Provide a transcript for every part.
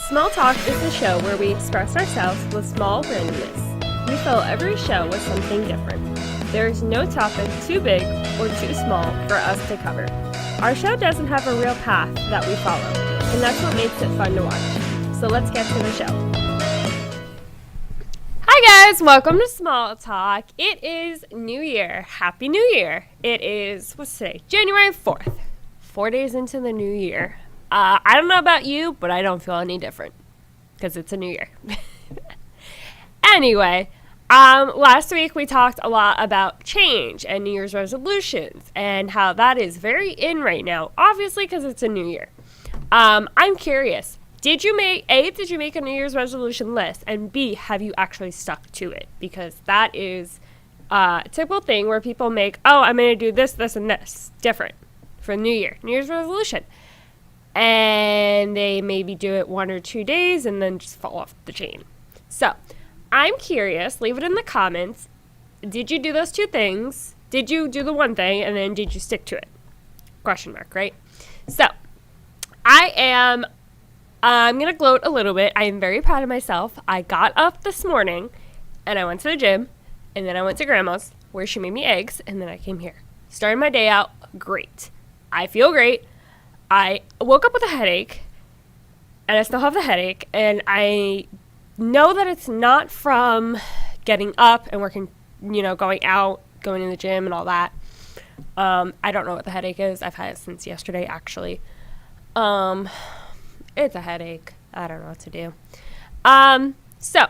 Small Talk is the show where we express ourselves with small randomness. We fill every show with something different. There is no topic too big or too small for us to cover. Our show doesn't have a real path that we follow, and that's what makes it fun to watch. So let's get to the show. Hi guys, welcome to Small Talk. It is New Year. Happy New Year. It is, what's today? January 4th. 4 days into the new year. I don't know about you, but I don't feel any different because it's a new year. Anyway, last week we talked a lot about change and New Year's resolutions and how that is very in right now, obviously because it's a new year. I'm curious, did you make a New Year's resolution list? And B, have you actually stuck to it? Because that is a typical thing where people make, I'm going to do this, this, and this different for New Year's resolution. And they maybe do it 1 or 2 days and then just fall off the chain. So I'm curious, leave it in the comments. Did you do those 2 things? Did you do the one thing and then did you stick to it? Question mark, right? So I'm going to gloat a little bit. I am very proud of myself. I got up this morning and I went to the gym and then I went to grandma's where she made me eggs and then I came here. Started my day out great. I feel great. I woke up with a headache, and I still have the headache, and I know that it's not from getting up and working, going out, going to the gym and all that. I don't know what the headache is. I've had it since yesterday, actually. It's a headache. I don't know what to do. So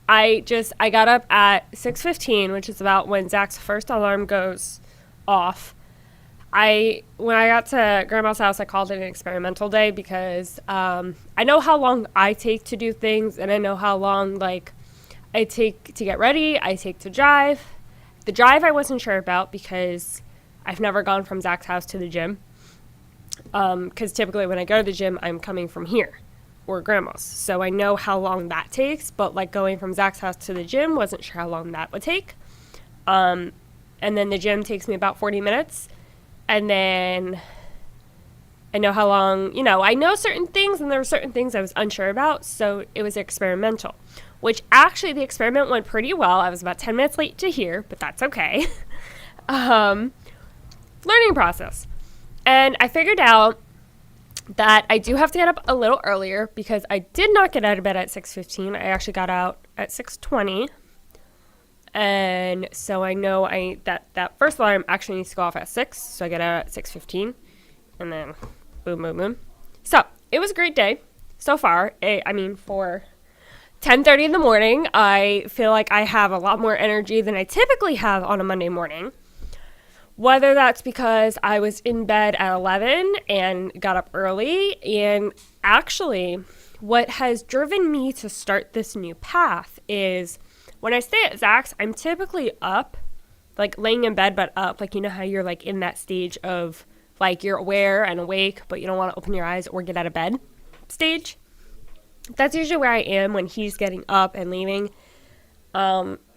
I got up at 6:15, which is about when Zach's first alarm goes off. When I got to Grandma's house, I called it an experimental day because I know how long I take to do things, and I know how long I take to get ready, I take to drive. The drive I wasn't sure about because I've never gone from Zach's house to the gym. Because typically when I go to the gym, I'm coming from here or Grandma's. So I know how long that takes, but going from Zach's house to the gym, wasn't sure how long that would take. And then the gym takes me about 40 minutes. And then I know how long, I know certain things, and there were certain things I was unsure about, so it was experimental, which actually the experiment went pretty well. I was about 10 minutes late to here, but that's okay. Learning process. And I figured out that I do have to get up a little earlier because I did not get out of bed at 6:15. I actually got out at 6:20. And so I know that first alarm actually needs to go off at 6, so I get out at 6:15, and then boom, boom, boom. So it was a great day so far. For 10:30 in the morning, I feel like I have a lot more energy than I typically have on a Monday morning. Whether that's because I was in bed at 11 and got up early, and actually what has driven me to start this new path is when I stay at Zach's, I'm typically up, laying in bed, but up. How you're, in that stage of, you're aware and awake, but you don't want to open your eyes or get out of bed stage. That's usually where I am when he's getting up and leaving.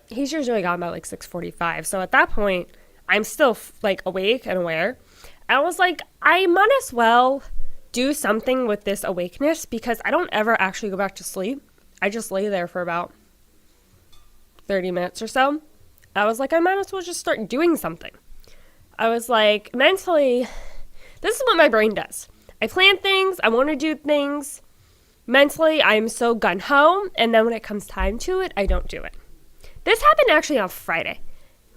He's usually gone by, 6:45. So at that point, I'm still, awake and aware. I was like, I might as well do something with this awakeness because I don't ever actually go back to sleep. I just lay there for about 30 minutes or so. I was like, I might as well just start doing something. I was like, mentally, this is what my brain does. I plan things, I want to do things. Mentally, I'm so gung-ho, and then when it comes time to it, I don't do it. This happened actually on Friday.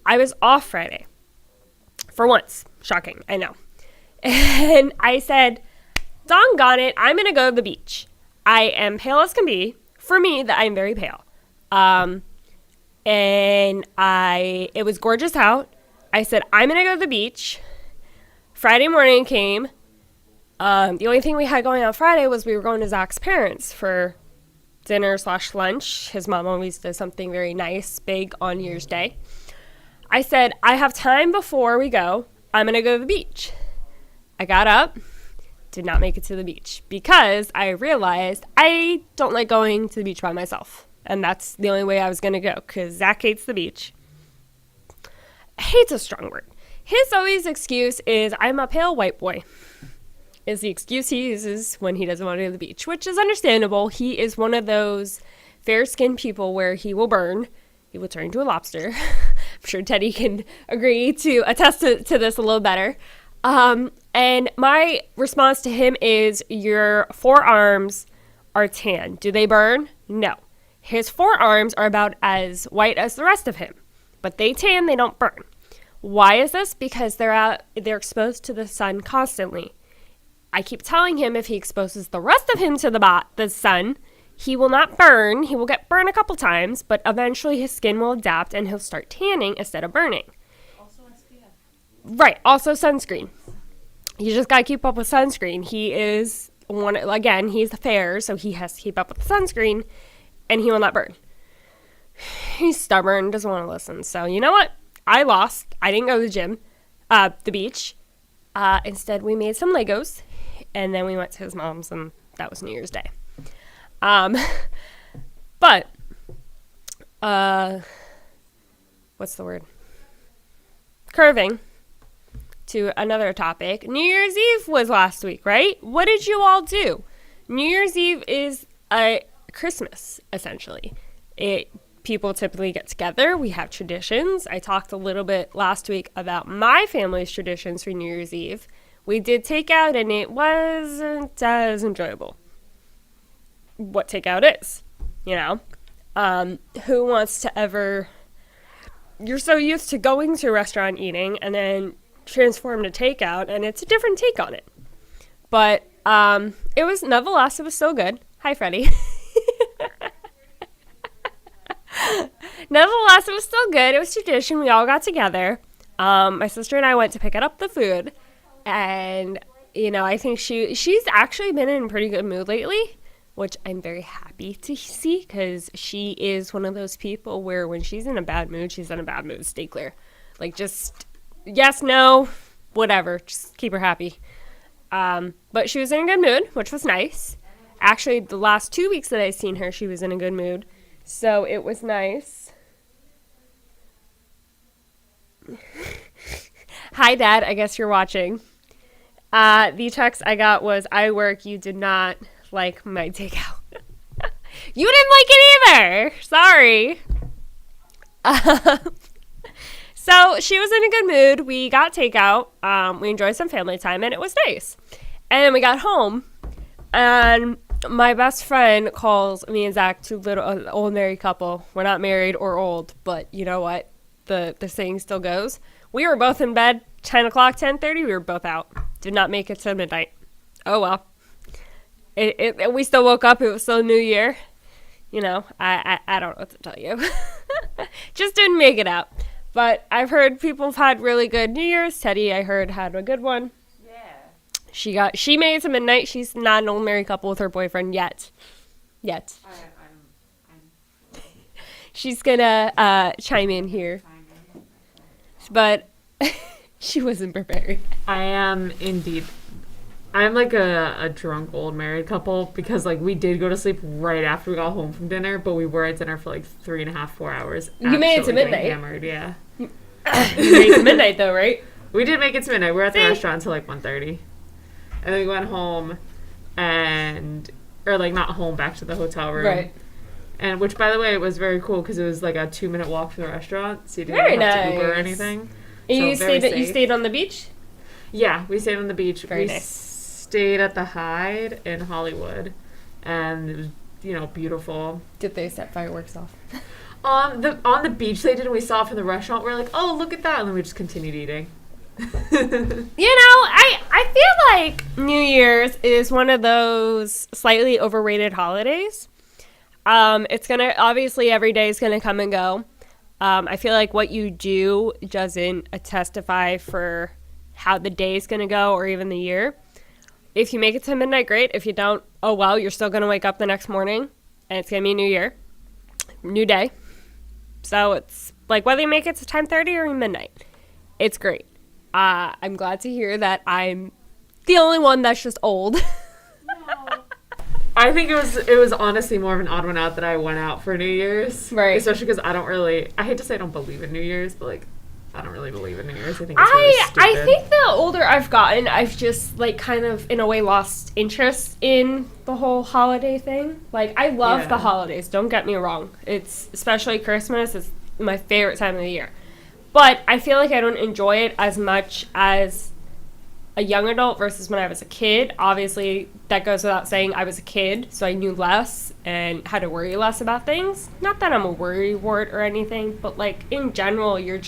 I was off Friday. For once. Shocking, I know. And I said, doggone it, I'm going to go to the beach. I am pale as can be. For me, that I'm very pale. And it was gorgeous out. I said, I'm going to go to the beach. Friday morning came. The only thing we had going on Friday was we were going to Zach's parents for dinner/lunch. His mom always does something very nice, big on New Year's Day. I said, I have time before we go. I'm going to go to the beach. I got up, did not make it to the beach because I realized I don't like going to the beach by myself. And that's the only way I was going to go because Zach hates the beach. Hate's a strong word. His always excuse is I'm a pale white boy. is the excuse he uses when he doesn't want to go to the beach, which is understandable. He is one of those fair-skinned people where he will burn. He will turn into a lobster. I'm sure Teddy can agree to attest to this a little better. And my response to him is, your forearms are tan. Do they burn? No. His forearms are about as white as the rest of him, but they tan, they don't burn. Why is this? Because they're exposed to the sun constantly. I keep telling him if he exposes the rest of him to the sun, he will not burn. He will get burned a couple times, but eventually his skin will adapt and he'll start tanning instead of burning. Also SPF. Right. Also sunscreen. You just got to keep up with sunscreen. He is he's fair, so he has to keep up with the sunscreen, and he will not burn. He's stubborn, doesn't want to listen. So you know what? I lost. I didn't go to the gym, the beach. Instead, we made some Legos, and then we went to his mom's, and that was New Year's Day. But, what's the word? Curving to another topic. New Year's Eve was last week, right? What did you all do? New Year's Eve is a Christmas, essentially. People typically get together. We have traditions. I talked a little bit last week about my family's traditions for New Year's Eve. We did takeout, and it wasn't as enjoyable. What takeout is, you know? Who wants to ever... You're so used to going to a restaurant eating and then transform to takeout, and it's a different take on it. But it was, nevertheless, it was still good. Hi, Freddie. Nevertheless, it was still good. It was tradition. We all got together. My sister and I went to pick up the food, and, you know, I think she's actually been in a pretty good mood lately, which I'm very happy to see, because she is one of those people where when she's in a bad mood, she's in a bad mood. Stay clear. Like, just yes, no, whatever. Just keep her happy. But she was in a good mood, which was nice. Actually, the last 2 weeks that I've seen her, she was in a good mood. So it was nice. Hi, Dad. I guess you're watching. The text I got was, I work. You did not like my takeout. You didn't like it either. Sorry. So she was in a good mood. We got takeout. We enjoyed some family time, and it was nice. And then we got home, and my best friend calls me and Zach two little old married couple. We're not married or old, but you know what? The saying still goes. We were both in bed, 10 o'clock, 10:30. We were both out. Did not make it to midnight. Oh, well. We still woke up. It was still New Year. You know, I don't know what to tell you. Just didn't make it out. But I've heard people have had really good New Year's. Teddy, I heard, had a good one. Yeah. She made it to midnight. She's not an old married couple with her boyfriend yet. I'm She's gonna chime in here. But she wasn't prepared. I am indeed. I'm like a drunk old married couple, because like we did go to sleep right after we got home from dinner, but we were at dinner for like 3.5, 4 hours. You made it to midnight. Hammered, yeah. You made it to midnight though, right? We did make it to midnight. We were at the restaurant until like 1:30, and then we went home, or like not home, back to the hotel room. Right. And which, by the way, was very cool, because it was like a 2-minute walk from the restaurant, so you didn't have to Uber or anything. And so you stayed on the beach? Yeah, we stayed on the beach. Very nice. Stayed at the Hyde in Hollywood, and it was, beautiful. Did they set fireworks off? On the beach they did, and we saw it from the restaurant. We're like, oh, look at that, and then we just continued eating. I feel like New Year's is one of those slightly overrated holidays. It's gonna, obviously every day is gonna come and go. I feel like what you do doesn't testify for how the day is gonna go, or even the year. If you make it to midnight, great. If you don't, oh well, you're still gonna wake up the next morning, and it's gonna be a new year, new day. So it's like whether you make it to 10:30 or midnight, it's great. I'm glad to hear that I'm the only one that's just old. No. I think it was honestly more of an odd one out that I went out for New Year's. Right. Especially because I hate to say I don't believe in New Year's, but like, I don't really believe in New Year's. I think it's really stupid. I think the older I've gotten, I've just, like, kind of, in a way, lost interest in the whole holiday thing. Like, I love the holidays, don't get me wrong. It's, especially Christmas, it's my favorite time of the year. But I feel like I don't enjoy it as much as a young adult versus when I was a kid. Obviously, that goes without saying, I was a kid, so I knew less and had to worry less about things. Not that I'm a worrywart or anything, but, like, in general, you're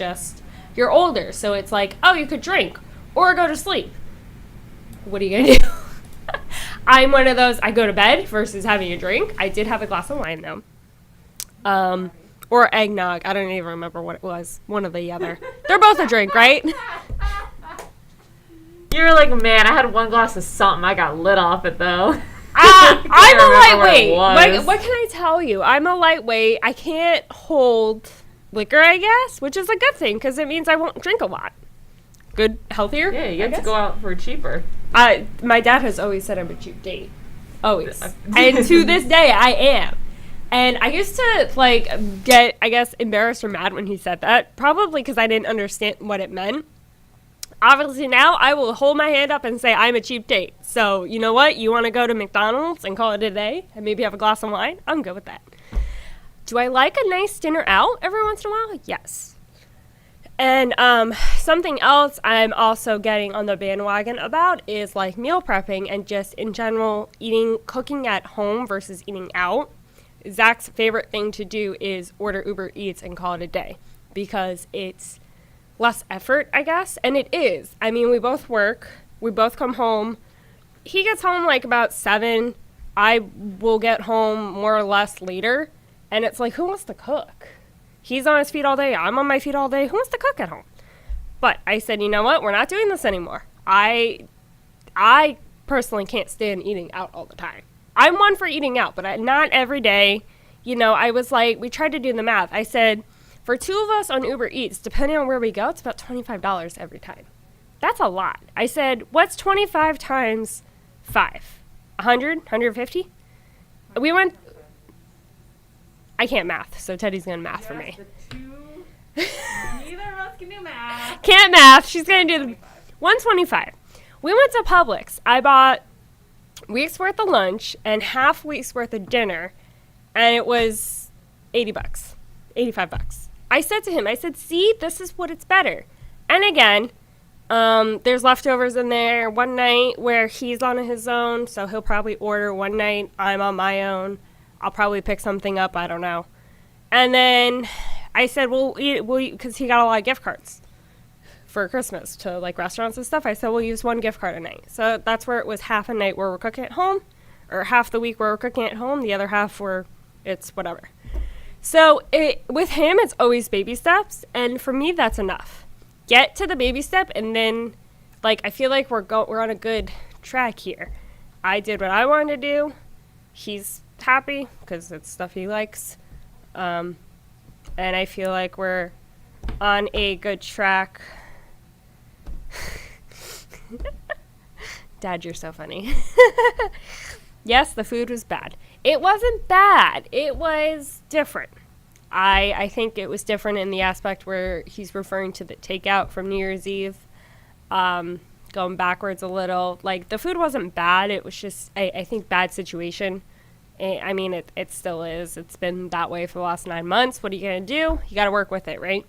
older, so it's like, oh, you could drink or go to sleep. What are you gonna do? I'm one of those, I go to bed versus having a drink. I did have a glass of wine, though. Or eggnog. I don't even remember what it was. One or the other. They're both a drink, right? You were like, man, I had one glass of something. I got lit off it, though. I'm a lightweight. What can I tell you? I'm a lightweight. I can't hold liquor, I guess, which is a good thing because it means I won't drink a lot. Good, healthier. Yeah, you get to go out for cheaper. My dad has always said I'm a cheap date. Always. And to this day, I am. And I used to, like, get, I guess, embarrassed or mad when he said that, probably because I didn't understand what it meant. Obviously, now I will hold my hand up and say I'm a cheap date. So, you know what? You want to go to McDonald's and call it a day and maybe have a glass of wine? I'm good with that. Do I like a nice dinner out every once in a while? Yes. And something else I'm also getting on the bandwagon about is, like, meal prepping and just, in general, cooking at home versus eating out. Zach's favorite thing to do is order Uber Eats and call it a day because it's less effort, I guess. And it is. I mean, we both work. We both come home. He gets home like about 7. I will get home more or less later. And it's like, who wants to cook? He's on his feet all day. I'm on my feet all day. Who wants to cook at home? But I said, you know what? We're not doing this anymore. I personally can't stand eating out all the time. I'm one for eating out, but not every day. You know, I was like, we tried to do the math. I said, for 2 of us on Uber Eats, depending on where we go, it's about $25 every time. That's a lot. I said, what's 25 times 5? 100? 150? We went... I can't math, so Teddy's going to math for me. Neither of us can do math. Can't math. She's going to do the 125. We went to Publix. I bought week's worth of lunch and half week's worth of dinner, and it was $80, $85. I said to him, I said, see, this is what it's better. And again, there's leftovers in there one night where he's on his own, so he'll probably order one night. I'm on my own. I'll probably pick something up. I don't know. And then I said, we'll eat, because he got a lot of gift cards for Christmas to, like, restaurants and stuff. I said, we'll use one gift card a night. So that's where it was half a night where we're cooking at home, or half the week where we're cooking at home, the other half where it's whatever. So with him, it's always baby steps, and for me, that's enough. Get to the baby step, and then, like, I feel like we're on a good track here. I did what I wanted to do. He's happy because it's stuff he likes, and I feel like we're on a good track. Dad, you're so funny. Yes, the food was bad. It wasn't bad. It was different. I think it was different in the aspect where he's referring to the takeout from New Year's Eve, going backwards a little. Like, the food wasn't bad. It was just, I think, bad situation. I mean, it still is. It's been that way for the last 9 months. What are you going to do? You got to work with it, right?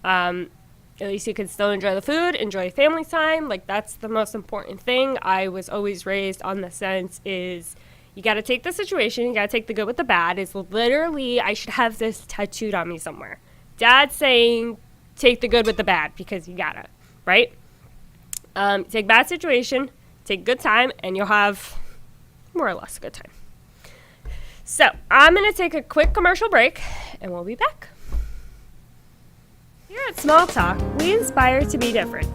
At least you can still enjoy the food, enjoy family time. Like, that's the most important thing. I was always raised on the sense is you got to take the situation. You got to take the good with the bad. It's literally, I should have this tattooed on me somewhere. Dad saying, take the good with the bad because you got to, right? Take bad situation, take good time, and you'll have more or less a good time. So I'm going to take a quick commercial break, and we'll be back. Here at Small Talk, we inspire to be different.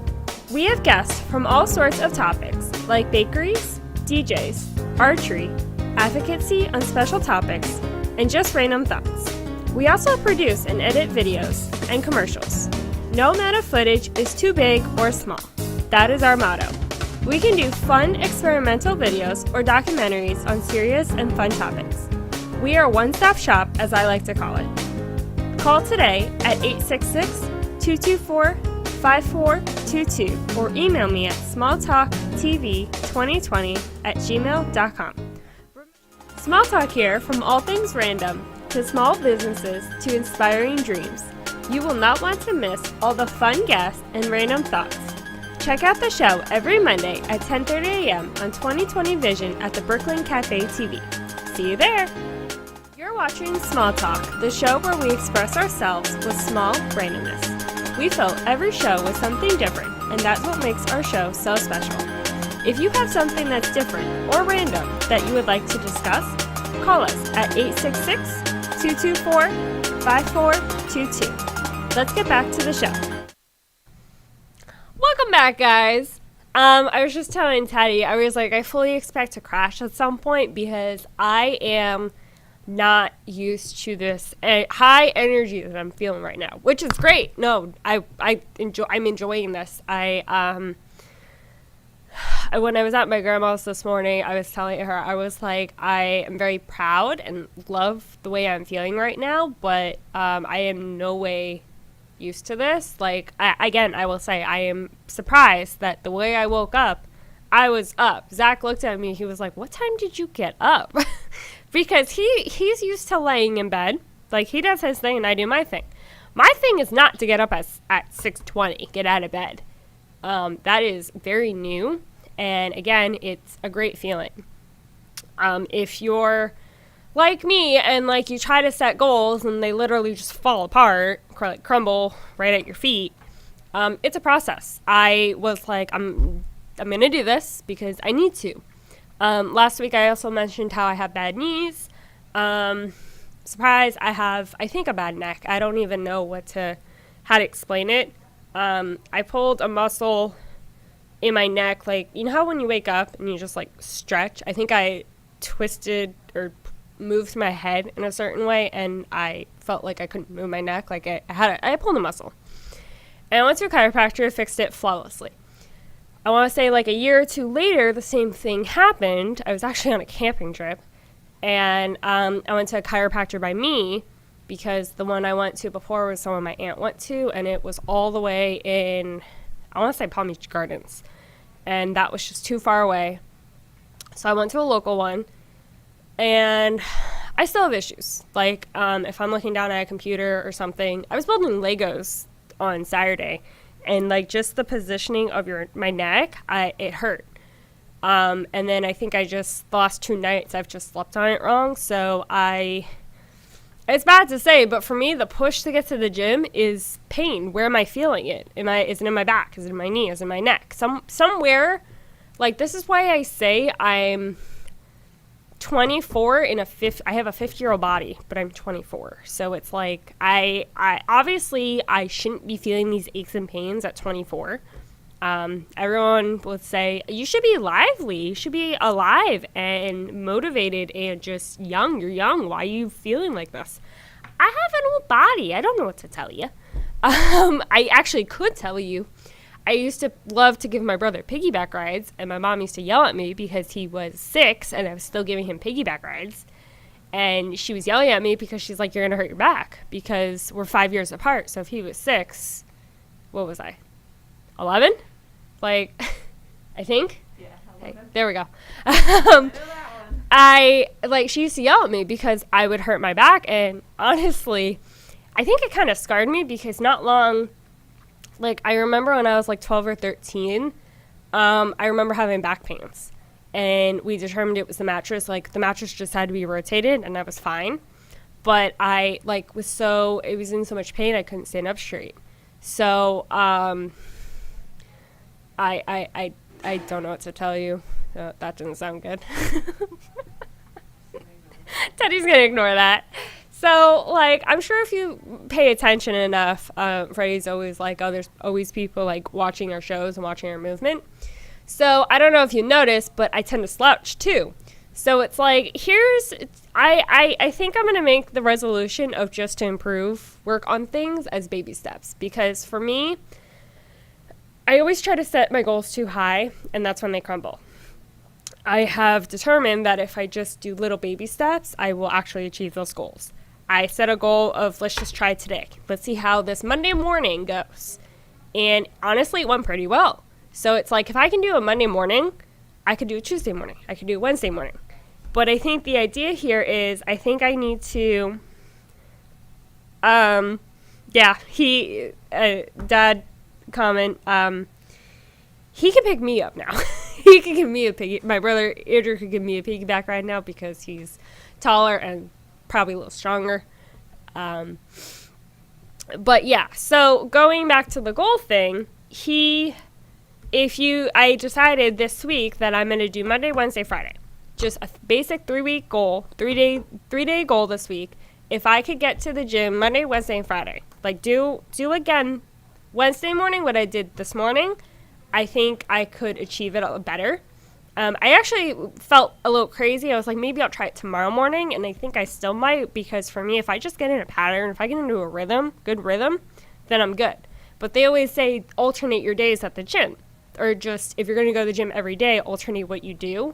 We have guests from all sorts of topics, like bakeries, DJs, archery, advocacy on special topics, and just random thoughts. We also produce and edit videos and commercials. No amount of footage is too big or small. That is our motto. We can do fun experimental videos or documentaries on serious and fun topics. We are a one-stop shop, as I like to call it. Call today at 866-224-5600 224-5422 or email me at smalltalktv2020@gmail.com. Small Talk here, from all things random to small businesses to inspiring dreams. You will not want to miss all the fun guests and random thoughts. Check out the show every Monday at 10:30 a.m. on 2020 Vision at the Brooklyn Cafe TV. See you there! You're watching Small Talk, the show where we express ourselves with small randomness. We fill every show with something different, and that's what makes our show so special. If you have something that's different or random that you would like to discuss, call us at 866-224-5422. Let's get back to the show. Welcome back, guys. I was just telling Teddy, I was like, I fully expect to crash at some point because I am not used to this high energy that I'm feeling right now, which is great. No, I'm enjoying this. When I was at my grandma's this morning, I was telling her, I was like, I am very proud and love the way I'm feeling right now, but I am no way used to this. Like, I will say, I am surprised that the way I woke up, I was up. Zach looked at me, he was like, what time did you get up? Because he's used to laying in bed. Like, he does his thing and I do my thing. My thing is not to get up at 6:20, get out of bed. That is very new. And again, it's a great feeling. If you're like me and like you try to set goals and they literally just fall apart, crumble right at your feet, it's a process. I was like, I'm going to do this because I need to. Last week I also mentioned how I have bad knees. Surprise, I think a bad neck. I don't even know how to explain it. I pulled a muscle in my neck, like, you know how when you wake up and you just like stretch? I think I twisted or moved my head in a certain way and I felt like I couldn't move my neck. Like I pulled a muscle. And I went to a chiropractor, fixed it flawlessly. I want to say like a year or two later, the same thing happened. I was actually on a camping trip and I went to a chiropractor by me because the one I went to before was someone my aunt went to, and it was all the way in, I want to say Palm Beach Gardens, and that was just too far away. So I went to a local one, and I still have issues. Like, if I'm looking down at a computer or something, I was building Legos on Saturday, and like just the positioning of my neck, it hurt. And then I think the last 2 nights I've just slept on it wrong, so it's bad to say, but for me, the push to get to the gym is pain. Where am I feeling it? Is it in my back? Is it in my knee? Is it in my neck? Somewhere, like, this is why I say I'm 24 I have a 50-year-old body, but I'm 24. So it's like, I obviously, I shouldn't be feeling these aches and pains at 24. Everyone would say, you should be lively, you should be alive and motivated and just young. You're young. Why are you feeling like this? I have an old body. I don't know what to tell you. I actually could tell you. I used to love to give my brother piggyback rides, and my mom used to yell at me because he was 6 and I was still giving him piggyback rides. And she was yelling at me because she's like, you're going to hurt your back because we're 5 years apart. So if he was 6, what was I? 11? Like, I think? Yeah, 11. Hey, there we go. She used to yell at me because I would hurt my back, and honestly, I think it kind of scarred me because not long, like, I remember when I was like 12 or 13, I remember having back pains, and we determined it was the mattress. Like, the mattress just had to be rotated, and I was fine, but I, like, it was in so much pain, I couldn't stand up straight. So, I don't know what to tell you. That didn't sound good. Teddy's going to ignore that. So, like, I'm sure if you pay attention enough, Freddie's always like, oh, there's always people, like, watching our shows and watching our movement. So, I don't know if you noticed, but I tend to slouch, too. So, it's like, I think I'm going to make the resolution of just to work on things as baby steps. Because for me, I always try to set my goals too high, and that's when they crumble. I have determined that if I just do little baby steps, I will actually achieve those goals. I set a goal of, let's just try today. Let's see how this Monday morning goes. And honestly, it went pretty well. So it's like if I can do a Monday morning, I could do a Tuesday morning. I could do a Wednesday morning. But I think the idea here is I think I need to, Dad comment, he can pick me up now. He can give me my brother Andrew could give me a piggyback ride now because he's taller and probably a little stronger. But yeah, so going back to the goal thing, I decided this week that I'm going to do Monday, Wednesday, Friday. Just a basic 3-week goal, 3-day goal this week. If I could get to the gym Monday, Wednesday, and Friday, like do again Wednesday morning what I did this morning, I think I could achieve it a little better. I actually felt a little crazy. I was like, maybe I'll try it tomorrow morning, and I think I still might, because for me, if I just get in a pattern, if I get into a good rhythm, then I'm good. But they always say alternate your days at the gym, or just if you're going to go to the gym every day, alternate what you do.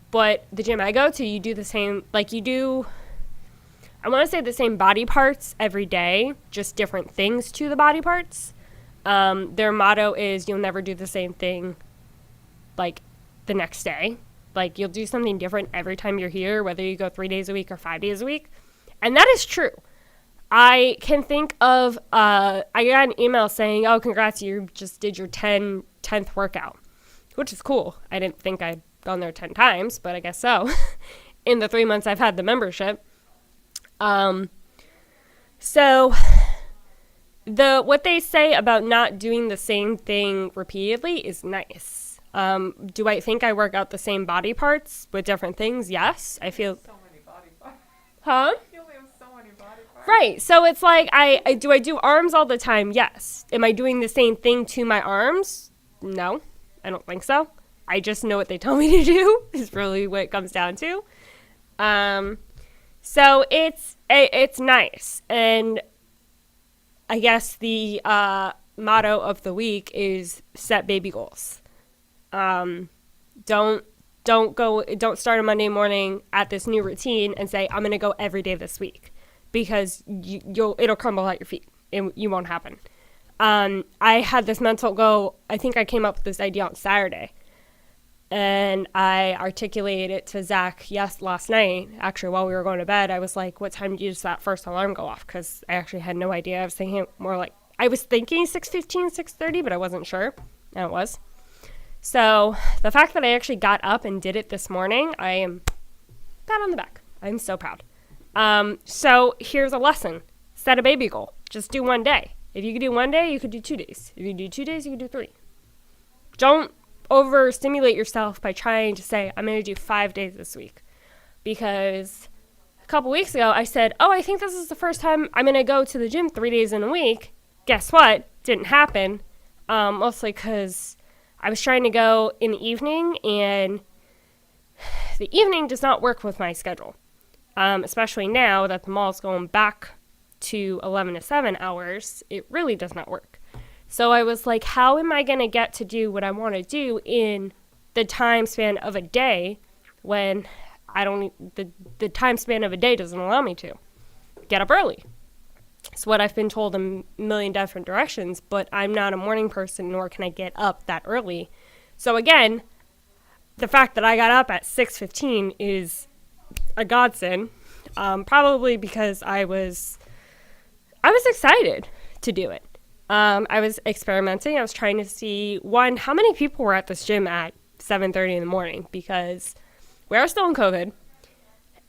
But the gym I go to, you do the same, like you do, I want to say the same body parts every day, just different things to the body parts. Their motto is you'll never do the same thing like the next day. Like you'll do something different every time you're here, whether you go 3 days a week or 5 days a week. And that is true. I can think of, I got an email saying, oh, congrats, you just did your 10th workout, which is cool. I didn't think I'd gone there 10 times, but I guess so. In the 3 months I've had the membership. So what they say about not doing the same thing repeatedly is nice. Do I think I work out the same body parts with different things? Yes. I feel so many body parts. Huh? You only have so many body parts. Right. So it's like I do arms all the time? Yes. Am I doing the same thing to my arms? No. I don't think so. I just know what they tell me to do is really what it comes down to. So it's nice. And I guess the motto of the week is set baby goals. Don't start a Monday morning at this new routine and say, I'm going to go every day this week, because it'll crumble at your feet. You won't happen. I had this mental goal. I think I came up with this idea on Saturday, and I articulated it to Zach last night. Actually, while we were going to bed, I was like, what time did that first alarm go off? Because I actually had no idea. I was thinking 6:15, 6:30, but I wasn't sure. And it was. So the fact that I actually got up and did it this morning, I am pat on the back. I'm so proud. So here's a lesson. Set a baby goal. Just do one day. If you could do one day, you could do 2 days. If you do 2 days, you could do 3. Don't overstimulate yourself by trying to say, I'm going to do 5 days this week. Because a couple weeks ago, I said, I think this is the first time I'm going to go to the gym 3 days in a week. Guess what? Didn't happen. Mostly because I was trying to go in the evening, and the evening does not work with my schedule. Especially now that the mall's going back to 11 to 7 hours, it really does not work. So I was like, how am I going to get to do what I want to do in the time span of a day when the time span of a day doesn't allow me to get up early? It's what I've been told in a million different directions, but I'm not a morning person, nor can I get up that early. So again, the fact that I got up at 6:15 is a godsend, probably because I was excited to do it. I was experimenting. I was trying to see, one, how many people were at this gym at 7:30 in the morning, because we are still in COVID.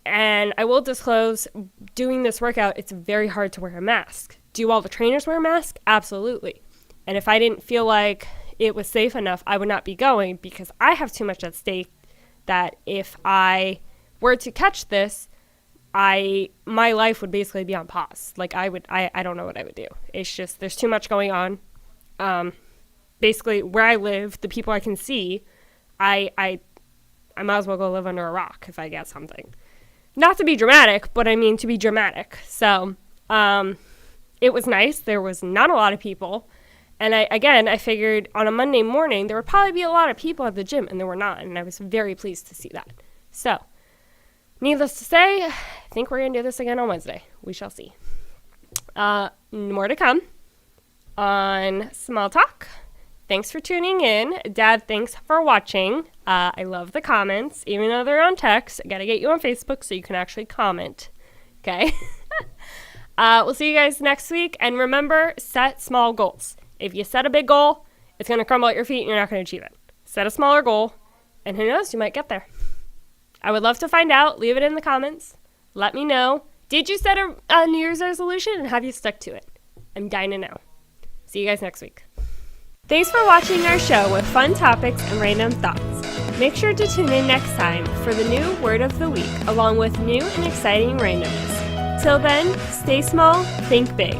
And I will disclose, doing this workout, it's very hard to wear a mask. Do all the trainers wear a mask? Absolutely. And if I didn't feel like it was safe enough, I would not be going, because I have too much at stake that if I were to catch this, my life would basically be on pause. Like I don't know what I would do. It's just, there's too much going on. Basically where I live, the people I can see, I might as well go live under a rock if I get something. Not to be dramatic, but I mean to be dramatic. So, it was nice. There was not a lot of people. And I figured on a Monday morning, there would probably be a lot of people at the gym, and there were not. And I was very pleased to see that. So, needless to say, I think we're going to do this again on Wednesday. We shall see. More to come. on Small Talk. Thanks for tuning in. Dad, thanks for watching. I love the comments, even though they're on text. I got to get you on Facebook so you can actually comment. Okay? We'll see you guys next week. And remember, set small goals. If you set a big goal, it's going to crumble at your feet and you're not going to achieve it. Set a smaller goal, and who knows, you might get there. I would love to find out. Leave it in the comments. Let me know. Did you set a New Year's resolution, and have you stuck to it? I'm dying to know. See you guys next week. Thanks for watching our show with fun topics and random thoughts. Make sure to tune in next time for the new Word of the Week, along with new and exciting randomness. Till then, stay small, think big.